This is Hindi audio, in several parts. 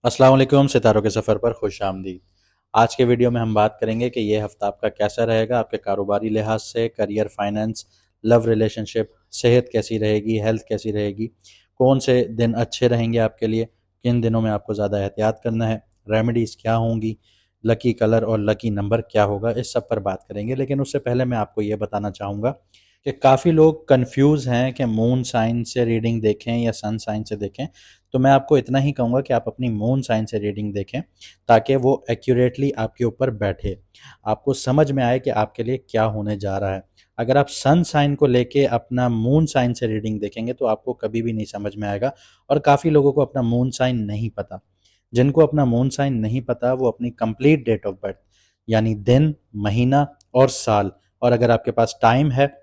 अस्सलाम वालेकुम, सितारों के सफ़र पर खुश आमदीद। आज के वीडियो में हम बात करेंगे कि ये हफ़्ता आपका कैसा रहेगा, आपके कारोबारी लिहाज से, करियर, फाइनेंस, लव रिलेशनशिप, सेहत कैसी रहेगी, हेल्थ कैसी रहेगी, कौन से दिन अच्छे रहेंगे आपके लिए, किन दिनों में आपको ज़्यादा एहतियात करना है, रेमेडीज़ क्या होंगी, लकी कलर और लकी नंबर क्या होगा, इस सब पर बात करेंगे। लेकिन उससे पहले मैं आपको ये बताना चाहूँगा कि काफ़ी लोग कन्फ्यूज़ हैं कि मून साइन से रीडिंग देखें या सन साइन से देखें। तो मैं आपको इतना ही कहूँगा कि आप अपनी मून साइन से रीडिंग देखें ताकि वो एक्यूरेटली आपके ऊपर बैठे, आपको समझ में आए कि आपके लिए क्या होने जा रहा है। अगर आप सन साइन को लेके अपना मून साइन से रीडिंग देखेंगे तो आपको कभी भी नहीं समझ में आएगा। और काफ़ी लोगों को अपना मून साइन नहीं पता। जिनको अपना मून साइन नहीं पता वो अपनी कंप्लीट डेट ऑफ बर्थ यानी दिन, महीना और साल, और अगर आपके पास टाइम है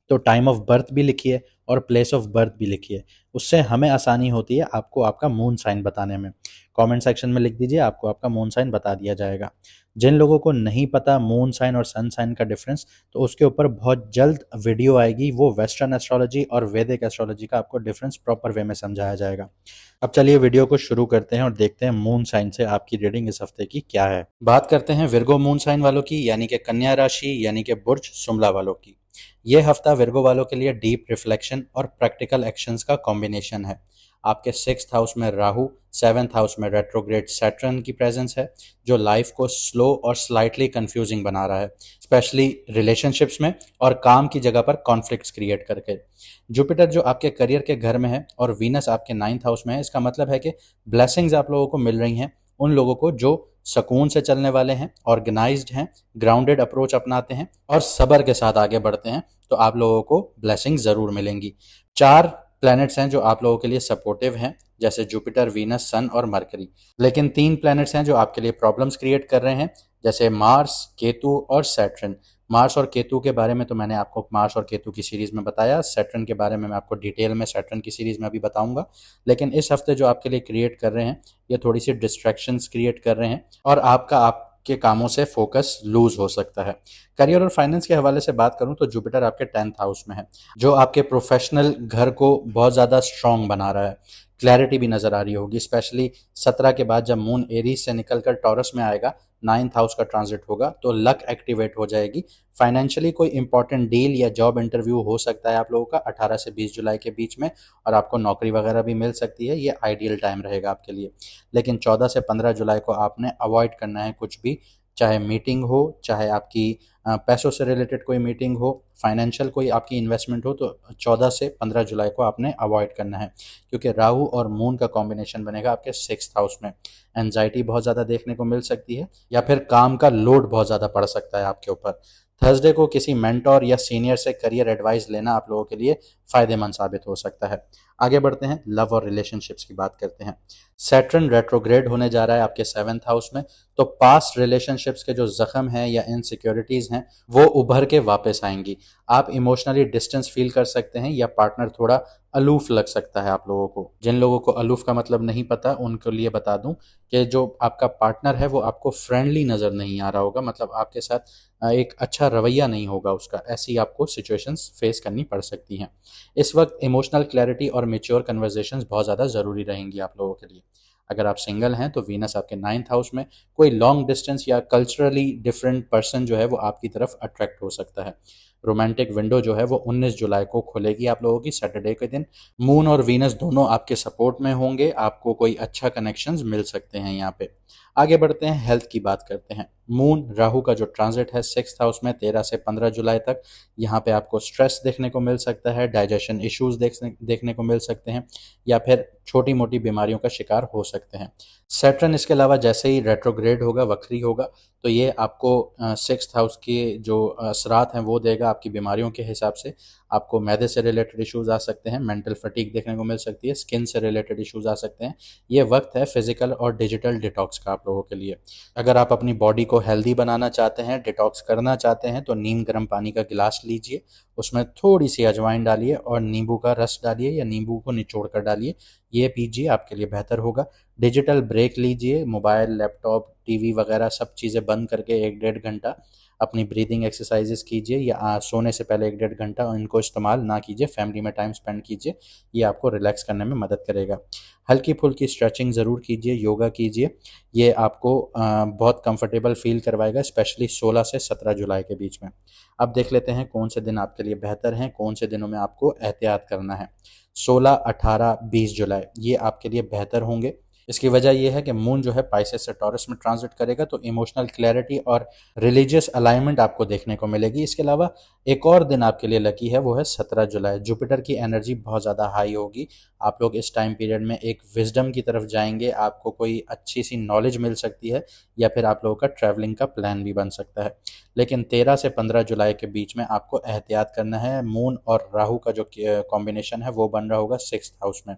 तो टाइम ऑफ बर्थ भी लिखिए और प्लेस ऑफ बर्थ भी लिखिए। उससे हमें आसानी होती है आपको आपका मून साइन बताने में। कमेंट सेक्शन में लिख दीजिए, आपको आपका मून साइन बता दिया जाएगा। जिन लोगों को नहीं पता मून साइन और सन साइन का डिफरेंस, तो उसके ऊपर बहुत जल्द वीडियो आएगी, वो वेस्टर्न एस्ट्रोलॉजी और वैदिक एस्ट्रोलॉजी का आपको डिफरेंस प्रॉपर वे में समझाया जाएगा। अब चलिए वीडियो को शुरू करते हैं और देखते हैं मून साइन से आपकी रीडिंग इस हफ्ते की क्या है। बात करते हैं विर्गो मून साइन वालों की, यानी कि कन्या राशि यानी कि बुर्ज शुमला वालों की। ये हफ्ता विर्गो वालों के लिए डीप रिफ्लेक्शन और प्रैक्टिकल एक्शंस का कॉम्बिनेशन है। आपके सिक्स्थ हाउस में राहु, सेवेंथ हाउस में रेट्रोग्रेड सैटर्न की प्रेजेंस है, जो लाइफ को स्लो और स्लाइटली कंफ्यूजिंग बना रहा है, स्पेशली रिलेशनशिप्स में और काम की जगह पर कॉन्फ्लिक्ट्स क्रिएट करके। जुपिटर जो आपके करियर के घर में है और वीनस आपके नाइन्थ हाउस में है, इसका मतलब है कि ब्लेसिंग्स आप लोगों को मिल रही हैं उन लोगों को जो सुकून से चलने वाले हैं, ऑर्गेनाइज्ड हैं, ग्राउंडेड अप्रोच अपनाते हैं और सब्र के साथ आगे बढ़ते हैं। तो आप लोगों को ब्लेसिंग ज़रूर मिलेंगी। 4 प्लैनेट्स हैं जो आप लोगों के लिए सपोर्टिव हैं, जैसे जुपिटर, वीनस, सन और मरकरी। लेकिन 3 प्लैनेट्स हैं जो आपके लिए प्रॉब्लम्स क्रिएट कर रहे हैं, जैसे मार्स, केतु और सैटर्न। मार्स और केतु के बारे में तो मैंने आपको मार्स और केतु की सीरीज़ में बताया। सैटर्न के बारे में मैं आपको डिटेल में सैटर्न की सीरीज़ में अभी बताऊंगा। लेकिन इस हफ्ते जो आपके लिए क्रिएट कर रहे हैं, ये थोड़ी सी डिस्ट्रैक्शंस क्रिएट कर रहे हैं और आपके कामों से फोकस लूज हो सकता है। करियर और फाइनेंस के हवाले से बात करूं तो जुपिटर आपके 10th हाउस में है, जो आपके प्रोफेशनल घर को बहुत ज़्यादा स्ट्रांग बना रहा है। क्लैरिटी भी नज़र आ रही होगी, स्पेशली 17 के बाद जब मून एरीज से निकलकर टॉरस में आएगा, 9th हाउस का ट्रांजिट होगा, तो लक एक्टिवेट हो जाएगी। फाइनेंशियली कोई इंपॉर्टेंट डील या जॉब इंटरव्यू हो सकता है आप लोगों का 18 से 20 जुलाई के बीच में, और आपको नौकरी वगैरह भी मिल सकती है। ये आइडियल टाइम रहेगा आपके लिए। लेकिन 14 से 15 जुलाई को आपने अवॉइड करना है कुछ भी, चाहे मीटिंग हो, चाहे आपकी पैसों से रिलेटेड कोई मीटिंग हो, फाइनेंशियल कोई आपकी इन्वेस्टमेंट हो, तो 14 से 15 जुलाई को आपने अवॉइड करना है, क्योंकि राहु और मून का कॉम्बिनेशन बनेगा आपके 6th हाउस में। एनजाइटी बहुत ज़्यादा देखने को मिल सकती है, या फिर काम का लोड बहुत ज़्यादा पड़ सकता है आपके ऊपर। थर्सडे को किसी मेंटोर या सीनियर से करियर एडवाइस लेना आप लोगों के लिए फ़ायदेमंद साबित हो सकता है। आगे बढ़ते हैं, लव और रिलेशनशिप्स की बात करते हैं। सैटर्न रेट्रोग्रेड होने जा रहा है आपके 7th हाउस में, तो पास्ट रिलेशनशिप्स के जो जख्म हैं या इनसिक्योरिटीज़ हैं वो उभर के वापस आएंगी। आप इमोशनली डिस्टेंस फील कर सकते हैं, या पार्टनर थोड़ा अलूफ लग सकता है आप लोगों को। जिन लोगों को अलूफ का मतलब नहीं पता उनके लिए बता दूं कि जो आपका पार्टनर है वो आपको फ्रेंडली नज़र नहीं आ रहा होगा, मतलब आपके साथ एक अच्छा रवैया नहीं होगा उसका। ऐसी आपको सिचुएशंस फेस करनी पड़ सकती हैं। इस वक्त इमोशनल क्लैरिटी और मेच्योर कन्वर्जेशंस बहुत ज़्यादा ज़रूरी रहेंगी आप लोगों के लिए। अगर आप सिंगल हैं तो वीनस आपके 9th हाउस में, कोई लॉन्ग डिस्टेंस या कल्चरली डिफरेंट पर्सन जो है वो आपकी तरफ अट्रैक्ट हो सकता है। रोमांटिक विंडो जो है वो 19 जुलाई को खुलेगी आप लोगों की, सैटरडे के दिन। मून और वीनस दोनों आपके सपोर्ट में होंगे, आपको कोई अच्छा कनेक्शंस मिल सकते हैं यहाँ पे। आगे बढ़ते हैं, हेल्थ की बात करते हैं। मून राहु का जो ट्रांजिट है 6th हाउस में 13 से 15 जुलाई तक, यहाँ पे आपको स्ट्रेस देखने को मिल सकता है, डाइजेशन इश्यूज देखने को मिल सकते हैं, या फिर छोटी मोटी बीमारियों का शिकार हो सकते हैं। सैटर्न इसके अलावा जैसे ही रेट्रोग्रेड होगा, वक्री होगा, तो ये आपको 6th हाउस के जो असरात हैं वो देगा आपकी बीमारियों के हिसाब से। आपको मैदे से रिलेटेड इश्यूज आ सकते हैं, मेंटल फटीग देखने को मिल सकती है, स्किन से रिलेटेड इश्यूज आ सकते हैं। ये वक्त है फिजिकल और डिजिटल डिटॉक्स का आप लोगों के लिए। अगर आप अपनी बॉडी को हेल्दी बनाना चाहते हैं, डिटॉक्स करना चाहते हैं, तो नीम गर्म पानी का गिलास लीजिए, उसमें थोड़ी सी अजवाइन डालिए और नींबू का रस डालिए या नींबू को निचोड़ कर डालिए, ये पीजिए, आपके लिए बेहतर होगा। डिजिटल ब्रेक लीजिए, मोबाइल, लैपटॉप, टीवी वगैरह सब चीज़ें बंद करके 1 डेढ़ घंटा अपनी ब्रीदिंग एक्सरसाइजेस कीजिए या सोने से पहले 1-1.5 घंटा इनको इस्तेमाल ना कीजिए, फैमिली में टाइम स्पेंड कीजिए, ये आपको रिलैक्स करने में मदद करेगा। हल्की फुल्की स्ट्रेचिंग ज़रूर कीजिए, योगा कीजिए, ये आपको बहुत कंफर्टेबल फील करवाएगा, स्पेशली 16 से 17 जुलाई के बीच में। अब देख लेते हैं कौन से दिन आपके लिए बेहतर हैं, कौन से दिनों में आपको एहतियात करना है। 16, 18, 20 जुलाई ये आपके लिए बेहतर होंगे। इसकी वजह ये है कि मून जो है पाइसेस से टॉरस में ट्रांजिट करेगा, तो इमोशनल क्लैरिटी और रिलीजियस अलाइनमेंट आपको देखने को मिलेगी। इसके अलावा एक और दिन आपके लिए लकी है, वो है 17 जुलाई। जुपिटर की एनर्जी बहुत ज़्यादा हाई होगी। आप लोग इस टाइम पीरियड में एक विजडम की तरफ जाएंगे, आपको कोई अच्छी सी नॉलेज मिल सकती है या फिर आप लोगों का ट्रैवलिंग का प्लान भी बन सकता है। लेकिन 13 से 15 जुलाई के बीच में आपको एहतियात करना है। मून और राहु का जो कॉम्बिनेशन है वो बन रहा होगा 6th हाउस में।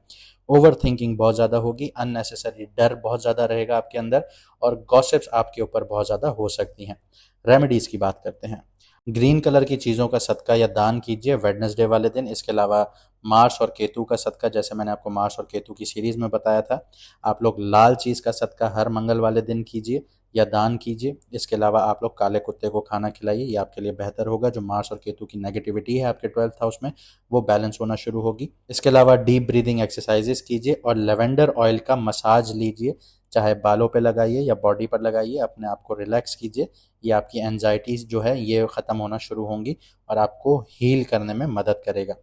ओवर थिंकिंग बहुत ज़्यादा होगी, अननेसेसरी डर बहुत ज़्यादा रहेगा आपके अंदर और गॉसिप्स आपके ऊपर बहुत ज़्यादा हो सकती हैं। रेमेडीज़ की बात करते हैं। ग्रीन कलर की चीज़ों का सदका या दान कीजिए वेडनेसडे वाले दिन। इसके अलावा मार्स और केतु का सदका, जैसे मैंने आपको मार्स और केतु की सीरीज़ में बताया था, आप लोग लाल चीज़ का सदका हर मंगल वाले दिन कीजिए या दान कीजिए। इसके अलावा आप लोग काले कुत्ते को खाना खिलाइए, ये आपके लिए बेहतर होगा। जो मार्स और केतु की नेगेटिविटी है आपके 12th हाउस में, वो बैलेंस होना शुरू होगी। इसके अलावा डीप ब्रीदिंग एक्सरसाइजेस कीजिए और लेवेंडर ऑयल का मसाज लीजिए, चाहे बालों पे लगाइए या बॉडी पर लगाइए, अपने आप को रिलैक्स कीजिए। ये आपकी एंजाइटीज़ जो है ये ख़त्म होना शुरू होंगी और आपको हील करने में मदद करेगा।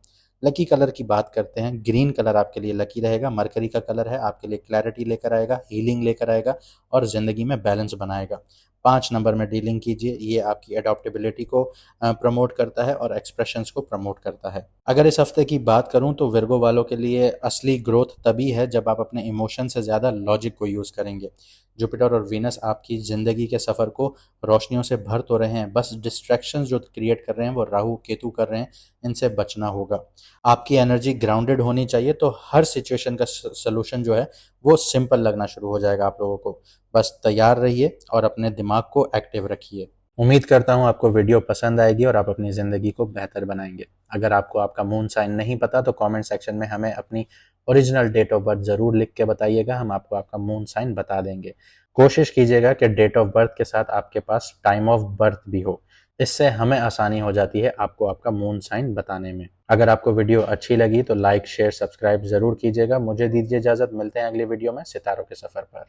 लकी कलर की बात करते हैं। ग्रीन कलर आपके लिए लकी रहेगा, मरकरी का कलर है, आपके लिए क्लैरिटी लेकर आएगा, हीलिंग लेकर आएगा और ज़िंदगी में बैलेंस बनाएगा। 5 नंबर में डीलिंग कीजिए, ये आपकी अडॉप्टेबिलिटी को प्रमोट करता है और एक्सप्रेशंस को प्रमोट करता है। अगर इस हफ्ते की बात करूं तो विर्गो वालों के लिए असली ग्रोथ तभी है जब आप अपने इमोशन से ज़्यादा लॉजिक को यूज़ करेंगे। जुपिटर और वीनस आपकी ज़िंदगी के सफ़र को रोशनियों से भर तो रहे हैं, बस डिस्ट्रैक्शंस जो क्रिएट कर रहे हैं वो राहु केतु कर रहे हैं, इनसे बचना होगा। आपकी एनर्जी ग्राउंडेड होनी चाहिए, तो हर सिचुएशन का सलूशन जो है वो सिंपल लगना शुरू हो जाएगा आप लोगों को। बस तैयार रहिए और अपने दिमाग को एक्टिव रखिए। उम्मीद करता हूँ आपको वीडियो पसंद आएगी और आप अपनी ज़िंदगी को बेहतर बनाएंगे। अगर आपको आपका मून साइन नहीं पता तो कमेंट सेक्शन में हमें अपनी ओरिजिनल डेट ऑफ बर्थ ज़रूर लिख के बताइएगा, हम आपको आपका मून साइन बता देंगे। कोशिश कीजिएगा कि डेट ऑफ बर्थ के साथ आपके पास टाइम ऑफ बर्थ भी हो, इससे हमें आसानी हो जाती है आपको आपका मून साइन बताने में। अगर आपको वीडियो अच्छी लगी तो लाइक शेयर सब्सक्राइब ज़रूर कीजिएगा। मुझे दीजिए इजाज़त, मिलते हैं अगली वीडियो में सितारों के सफ़र पर।